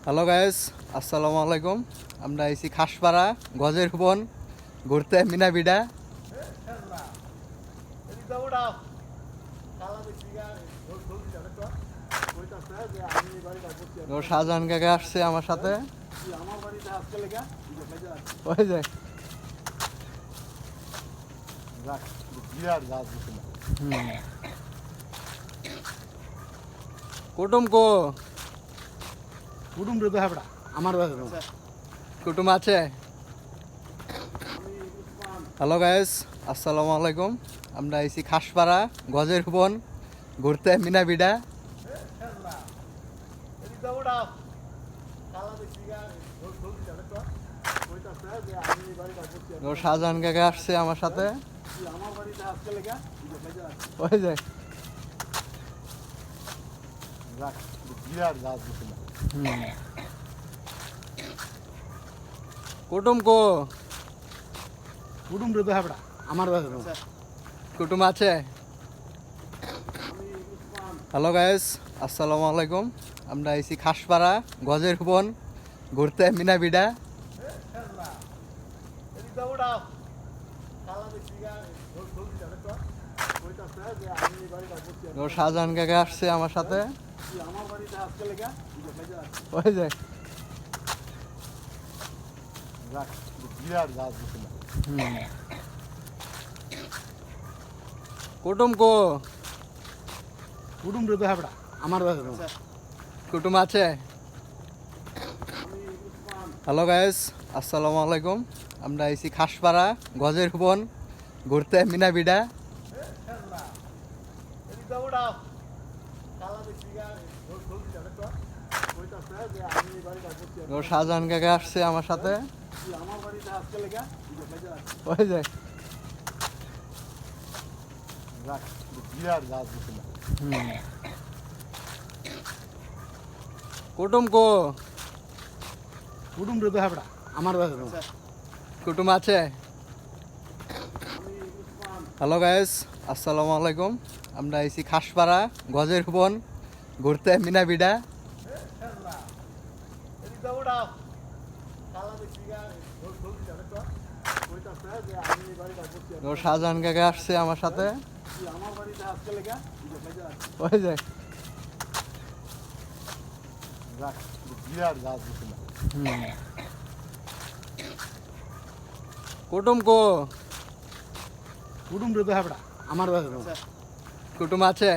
Hello guys, আসসালামু আলাইকুম। আমরা আইছি খাসপাড়া গজের বন ঘুরতে মিনাবিডা। শাহজাহান কাকা আসছে আমার সাথে। ওই যে কুটুম কো কুটুম রে তো হ্যাঁ আমার কুটুম আছে। হ্যালো গাইস, আসসালামু আলাইকুম। আমরা আইছি খাসপাড়া গজের বন ঘুরতে মিনাবিডা। শাহজাহান কাকা আসছে আমার সাথে। ওই যে কুটুম কো কুটুম রে তো হ্যাঁ আমার কুটুম আছে। হ্যালো গাইস, আসসালামু আলাইকুম। আমরা আইছি খাসপাড়া গজের বন ঘুরতে মিনাবিডা। শাহজাহান কাকা আসছে আমার সাথে। ওই যে কুটুম কো কুটুম রে তো হ্যাঁ আমার কুটুম আছে। হ্যালো গাইস, আসসালামু আলাইকুম। আমরা আইছি খাসপাড়া গজের বন ঘুরতে মিনাবিডা। শাহজাহান কাকা আসছে আমার সাথে। ওই যে কুটুম কো কুটুম রে তো হ্যাঁ আমার কুটুম আছে। হ্যালো গাইস, আসসালামু আলাইকুম। আমরা আইছি খাসপাড়া গজের বন ঘুরতে মিনাবিডা। শাহজাহান কাকা আসছে আমার সাথে। ওই যে কুটুম কো কুটুম রে তো হ্যাঁ আমার কুটুম আছে।